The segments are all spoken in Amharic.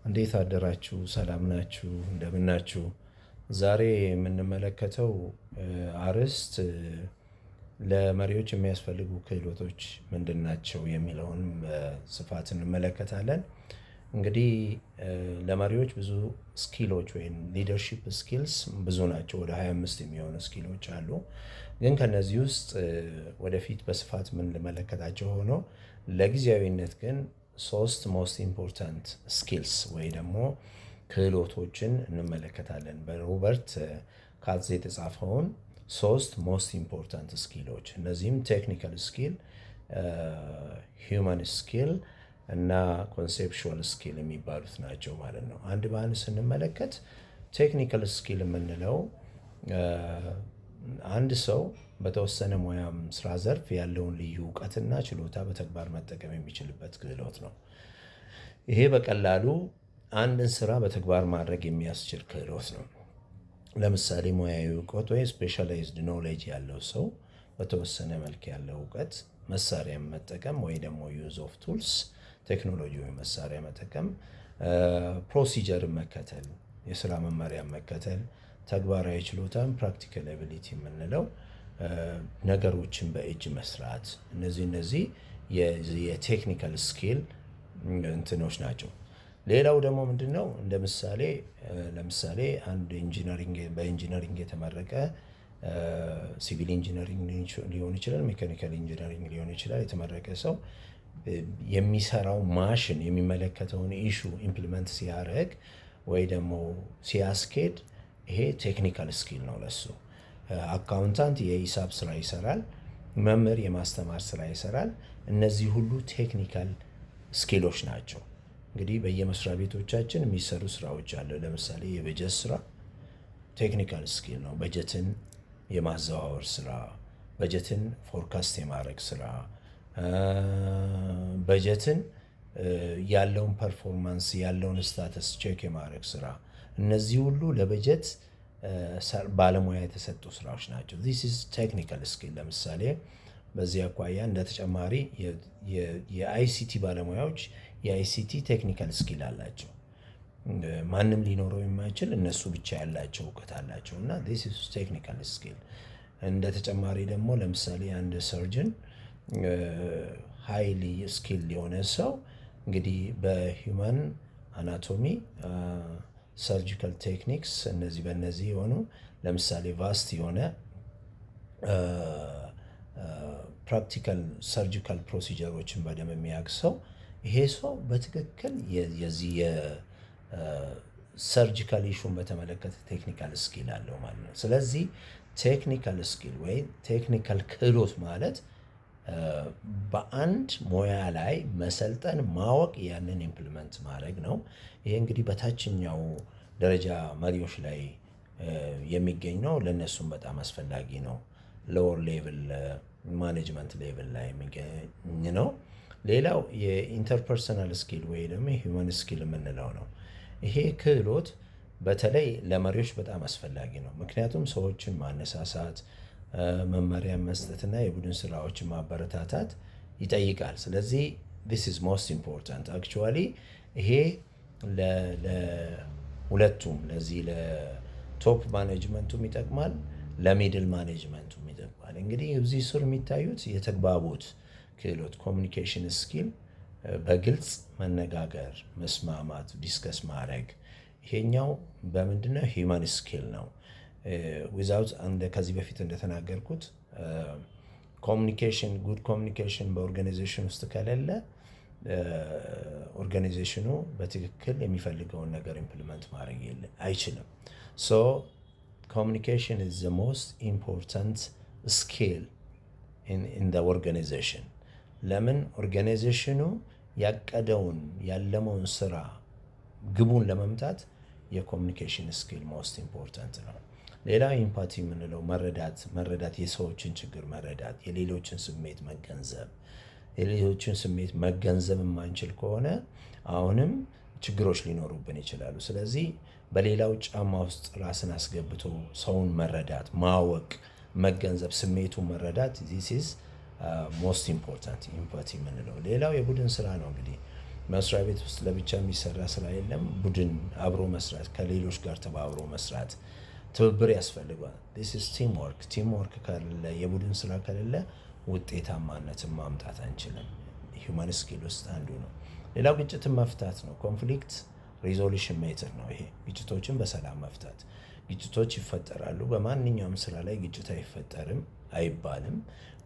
እንዴት አደራችሁ? ሰላም ናችሁ? እንደምን ናችሁ? ዛሬ የምንመለከተው አርዕስት ለመሪዎች የሚያስፈልጉ ክህሎቶች ምንድን ናቸው የሚለውን በስፋት እንመለከታለን። እንግዲህ ለመሪዎች ብዙ ስኪሎች ወይም ሊደርሺፕ ስኪልስ ብዙ ናቸው። ወደ 25 የሚሆኑ ስኪሎች አሉ። ግን ከነዚህ ውስጥ ወደፊት በስፋት የምንመለከታቸው ሆኖ ለጊዜያዊነት ግን ሶስት ሞስት ኢምፖርታንት ስኪልስ ወይ ደግሞ ክህሎቶችን እንመለከታለን። በሮበርት ካትዝ የተጻፈውን ሶስት ሞስት ኢምፖርታንት ስኪሎች፣ እነዚህም ቴክኒካል ስኪል፣ ሂውማን ስኪል እና ኮንሴፕቹዋል ስኪል የሚባሉት ናቸው ማለት ነው። አንድ በአንድ ስንመለከት ቴክኒካል ስኪል የምንለው አንድ ሰው በተወሰነ ሙያም ስራ ዘርፍ ያለውን ልዩ እውቀትና ችሎታ በተግባር መጠቀም የሚችልበት ክህሎት ነው። ይሄ በቀላሉ አንድን ስራ በተግባር ማድረግ የሚያስችል ክህሎት ነው። ለምሳሌ ሙያዊ እውቀት ወይ ስፔሻላይዝድ ኖሌጅ ያለው ሰው በተወሰነ መልክ ያለው እውቀት መሳሪያ መጠቀም ወይ ደግሞ ዩዝ ኦፍ ቱልስ ቴክኖሎጂ ወይ መሳሪያ መጠቀም፣ ፕሮሲጀርን መከተል፣ የስራ መመሪያ መከተል፣ ተግባራዊ ችሎታን ፕራክቲካል አቢሊቲ የምንለው ነገሮችን በእጅ መስራት፣ እነዚህ የቴክኒካል ስኪል እንትኖች ናቸው። ሌላው ደግሞ ምንድነው? እንደ ለምሳሌ አንድ በኢንጂነሪንግ የተመረቀ ሲቪል ኢንጂነሪንግ ሊሆን ይችላል፣ ሜካኒካል ኢንጂነሪንግ ሊሆን ይችላል። የተመረቀ ሰው የሚሰራው ማሽን የሚመለከተውን ኢሹ ኢምፕሊመንት ሲያደርግ ወይ ደግሞ ሲያስኬድ ይሄ ቴክኒካል ስኪል ነው ለሱ። አካውንታንት የሂሳብ ስራ ይሰራል፣ መምህር የማስተማር ስራ ይሰራል። እነዚህ ሁሉ ቴክኒካል ስኪሎች ናቸው። እንግዲህ በየመስሪያ ቤቶቻችን የሚሰሩ ስራዎች አሉ። ለምሳሌ የበጀት ስራ ቴክኒካል ስኪል ነው። በጀትን የማዘዋወር ስራ፣ በጀትን ፎርካስት የማድረግ ስራ፣ በጀትን ያለውን ፐርፎርማንስ ያለውን ስታተስ ቼክ የማድረግ ስራ፣ እነዚህ ሁሉ ለበጀት ባለሙያ የተሰጡ ስራዎች ናቸው። ዚስ ኢዝ ቴክኒካል ስኪል። ለምሳሌ በዚህ አኳያ እንደ ተጨማሪ የአይሲቲ ባለሙያዎች የአይሲቲ ቴክኒካል ስኪል አላቸው። ማንም ሊኖረው የማይችል እነሱ ብቻ ያላቸው እውቀት አላቸው እና ዚስ ኢዝ ቴክኒካል ስኪል። እንደ ተጨማሪ ደግሞ ለምሳሌ አንድ ሰርጅን ሃይሊ ስኪል የሆነ ሰው እንግዲህ በሂውማን አናቶሚ ሰርጂካል ቴክኒክስ በእነዚህ የሆኑ ለምሳሌ ቫስት የሆነ ፕራክቲካል ሰርጂካል ፕሮሲጀሮችን በደንብ የሚያውቅ ሰው ይሄ ሰው በትክክል የዚህ የሰርጂካል ኢሹን በተመለከተ ቴክኒካል ስኪል አለው ማለት ነው። ስለዚህ ቴክኒካል ስኪል ወይም ቴክኒካል ክህሎት ማለት በአንድ ሙያ ላይ መሰልጠን፣ ማወቅ፣ ያንን ኢምፕሊመንት ማድረግ ነው። ይሄ እንግዲህ በታችኛው ደረጃ መሪዎች ላይ የሚገኝ ነው። ለእነሱም በጣም አስፈላጊ ነው። ሎወር ሌቭል ማኔጅመንት ሌቭል ላይ የሚገኝ ነው። ሌላው የኢንተርፐርሰናል ስኪል ወይ ደግሞ ሂውማን ስኪል የምንለው ነው። ይሄ ክህሎት በተለይ ለመሪዎች በጣም አስፈላጊ ነው። ምክንያቱም ሰዎችን ማነሳሳት፣ መመሪያ መስጠትና የቡድን ስራዎችን ማበረታታት ይጠይቃል። ስለዚህ this is most important actually ይሄ ለሁለቱም ለዚህ ለቶፕ ማኔጅመንቱም ይጠቅማል፣ ለሚድል ማኔጅመንቱም ይጠቅማል። እንግዲህ እዚህ ስር የሚታዩት የተግባቦት ክህሎት ኮሚኒኬሽን ስኪል፣ በግልጽ መነጋገር፣ መስማማት፣ ዲስከስ ማድረግ፣ ይሄኛው በምንድነው ሂውማን ስኪል ነው። ዊዛውት ከዚህ በፊት እንደተናገርኩት ኮሚኒኬሽን ጉድ ኮሚኒኬሽን በኦርጋናይዜሽን ውስጥ ከሌለ ኦርጋናይዜሽኑ በትክክል የሚፈልገውን ነገር ኢምፕሊመንት ማድረግ አይችልም። ሶ ኮሚኒኬሽን ኢዝ ዘ ሞስት ኢምፖርታንት ስኪል ኢን ዘ ኦርጋናይዜሽን። ለምን ኦርጋናይዜሽኑ ያቀደውን ያለመውን ስራ ግቡን ለመምታት የኮሚኒኬሽን ስኪል ሞስት ኢምፖርታንት ነው። ሌላ ኢምፓቲ የምንለው መረዳት፣ የሰዎችን ችግር መረዳት፣ የሌሎችን ስሜት መገንዘብ። የሌሎችን ስሜት መገንዘብ የማንችል ከሆነ አሁንም ችግሮች ሊኖሩብን ይችላሉ። ስለዚህ በሌላው ጫማ ውስጥ ራስን አስገብቶ ሰውን መረዳት፣ ማወቅ፣ መገንዘብ፣ ስሜቱን መረዳት ዚስ ኢዝ ሞስት ኢምፖርታንት ኢምፓቲ የምንለው። ሌላው የቡድን ስራ ነው። እንግዲህ መስሪያ ቤት ውስጥ ለብቻ የሚሰራ ስራ የለም። ቡድን አብሮ መስራት፣ ከሌሎች ጋር ተባብሮ መስራት፣ ትብብር ያስፈልጋል። ዲስ ኢዝ ቲም ወርክ። ቲም ወርክ ከሌለ፣ የቡድን ስራ ከሌለ ውጤታማነትን ማምጣት አንችልም። ሂውማን ስኪል ውስጥ አንዱ ነው። ሌላው ግጭትን መፍታት ነው። ኮንፍሊክት ሪዞሉሽን ሜተድ ነው። ይሄ ግጭቶችን በሰላም መፍታት። ግጭቶች ይፈጠራሉ። በማንኛውም ስራ ላይ ግጭት አይፈጠርም አይባልም።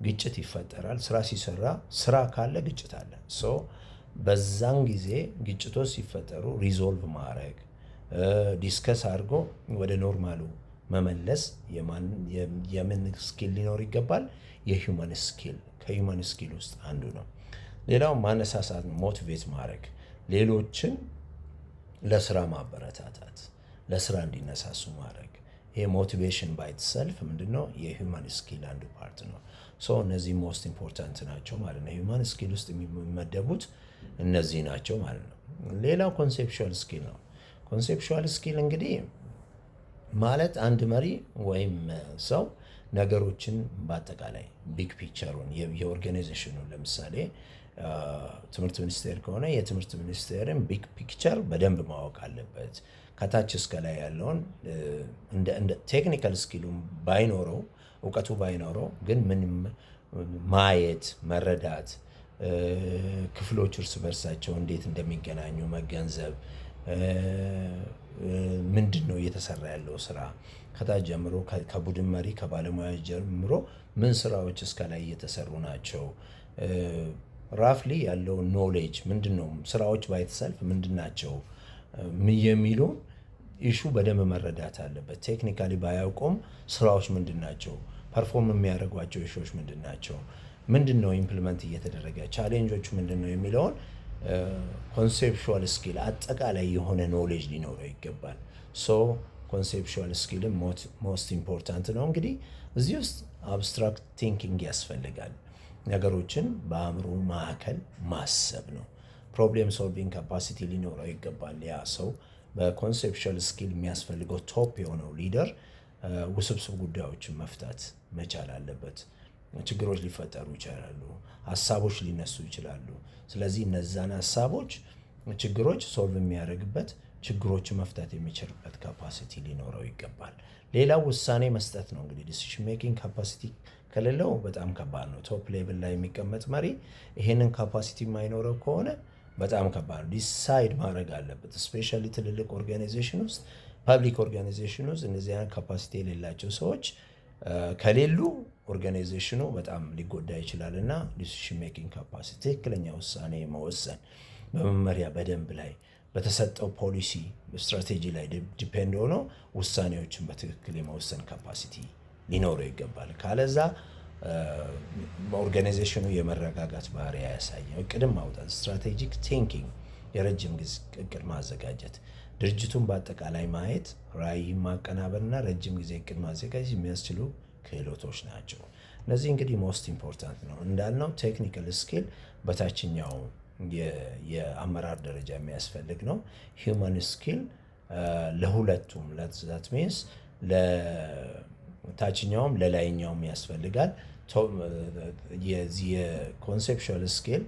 ግጭት ይፈጠራል። ስራ ሲሰራ፣ ስራ ካለ ግጭት አለ። ሶ በዛን ጊዜ ግጭቶች ሲፈጠሩ ሪዞልቭ ማድረግ፣ ዲስከስ አድርጎ ወደ ኖርማሉ መመለስ የምን ስኪል ሊኖር ይገባል? የሂውማን ስኪል። ከሂውማን ስኪል ውስጥ አንዱ ነው። ሌላው ማነሳሳት ነው። ሞቲቬት ማድረግ፣ ሌሎችን ለስራ ማበረታታት፣ ለስራ እንዲነሳሱ ማድረግ። ይሄ ሞቲቬሽን ባይት ሰልፍ ምንድነው? የሂውማን ስኪል አንዱ ፓርት ነው። ሶ እነዚህ ሞስት ኢምፖርታንት ናቸው ማለት ነው። ሂውማን ስኪል ውስጥ የሚመደቡት እነዚህ ናቸው ማለት ነው። ሌላው ኮንሴፕቹዋል ስኪል ነው። ኮንሴፕቹዋል ስኪል እንግዲህ ማለት አንድ መሪ ወይም ሰው ነገሮችን በአጠቃላይ ቢግ ፒክቸሩን የኦርጋናይዜሽኑን ለምሳሌ ትምህርት ሚኒስቴር ከሆነ የትምህርት ሚኒስቴርን ቢግ ፒክቸር በደንብ ማወቅ አለበት። ከታች እስከ ላይ ያለውን እንደ ቴክኒካል ስኪሉም ባይኖረው እውቀቱ ባይኖረው ግን ምንም ማየት መረዳት፣ ክፍሎች እርስ በርሳቸው እንዴት እንደሚገናኙ መገንዘብ፣ ምንድን ነው እየተሰራ ያለው ስራ ከታች ጀምሮ ከቡድን መሪ ከባለሙያ ጀምሮ ምን ስራዎች እስከ ላይ እየተሰሩ ናቸው፣ ራፍሊ ያለው ኖሌጅ ምንድን ነው፣ ስራዎች ባይተሰልፍ ምንድን ናቸው የሚሉ ኢሹ በደንብ መረዳት አለበት። ቴክኒካሊ ባያውቁም ስራዎች ምንድን ናቸው፣ ፐርፎርም የሚያደርጓቸው ኢሹዎች ምንድን ናቸው፣ ምንድን ነው ኢምፕሊመንት እየተደረገ ቻሌንጆቹ ምንድን ነው የሚለውን ኮንሴፕቹዋል ስኪል አጠቃላይ የሆነ ኖሌጅ ሊኖረው ይገባል። ሶ ኮንሴፕቹዋል ስኪልም ሞስት ኢምፖርታንት ነው። እንግዲህ እዚህ ውስጥ አብስትራክት ቲንኪንግ ያስፈልጋል። ነገሮችን በአእምሮ ማዕከል ማሰብ ነው። ፕሮብሌም ሶልቪንግ ካፓሲቲ ሊኖረው ይገባል። ያ ሰው በኮንሴፕቹዋል ስኪል የሚያስፈልገው ቶፕ የሆነው ሊደር ውስብስብ ጉዳዮችን መፍታት መቻል አለበት። ችግሮች ሊፈጠሩ ይችላሉ፣ ሀሳቦች ሊነሱ ይችላሉ። ስለዚህ እነዛን ሀሳቦች፣ ችግሮች ሶልቭ የሚያደርግበት ችግሮችን መፍታት የሚችልበት ካፓሲቲ ሊኖረው ይገባል። ሌላው ውሳኔ መስጠት ነው። እንግዲህ ዲሲሽን ሜኪንግ ካፓሲቲ ከሌለው በጣም ከባድ ነው። ቶፕ ሌቭል ላይ የሚቀመጥ መሪ ይሄንን ካፓሲቲ የማይኖረው ከሆነ በጣም ከባድ ነው። ዲሳይድ ማድረግ አለበት። ስፔሻሊ ትልልቅ ኦርጋናይዜሽን ውስጥ፣ ፐብሊክ ኦርጋናይዜሽን ውስጥ እነዚህ አይነት ካፓሲቲ የሌላቸው ሰዎች ከሌሉ ኦርጋናይዜሽኑ በጣም ሊጎዳ ይችላል እና ዲሲሽን ሜኪንግ ካፓሲቲ ትክክለኛ ውሳኔ መወሰን በመመሪያ በደንብ ላይ በተሰጠው ፖሊሲ ስትራቴጂ ላይ ዲፔንድ ሆኖ ውሳኔዎችን በትክክል የመወሰን ካፓሲቲ ሊኖረው ይገባል። ካለዛ ኦርጋናይዜሽኑ የመረጋጋት ባህሪ ያሳያል። እቅድም ማውጣት፣ ስትራቴጂክ ቲንኪንግ፣ የረጅም ጊዜ እቅድ ማዘጋጀት፣ ድርጅቱን በአጠቃላይ ማየት፣ ራዕይ ማቀናበርና ረጅም ጊዜ እቅድ ማዘጋጀት የሚያስችሉ ክህሎቶች ናቸው። እነዚህ እንግዲህ ሞስት ኢምፖርታንት ነው እንዳልነው። ቴክኒካል ስኪል በታችኛው የአመራር ደረጃ የሚያስፈልግ ነው። ሂውማን ስኪል ለሁለቱም ዛት ሚንስ ለታችኛውም ለላይኛውም ያስፈልጋል። የዚህ የኮንሴፕቹዋል ስኪል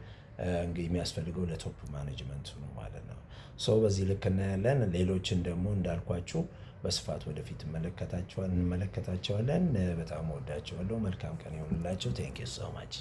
እንግዲህ የሚያስፈልገው ለቶፕ ማኔጅመንቱ ነው ማለት ነው። ሰው በዚህ ልክ እናያለን። ሌሎችን ደግሞ እንዳልኳችሁ በስፋት ወደፊት እንመለከታቸዋለን። በጣም ወዳቸዋለሁ። መልካም ቀን ይሁንላቸው። ቴንክ ዩ ሶ ማች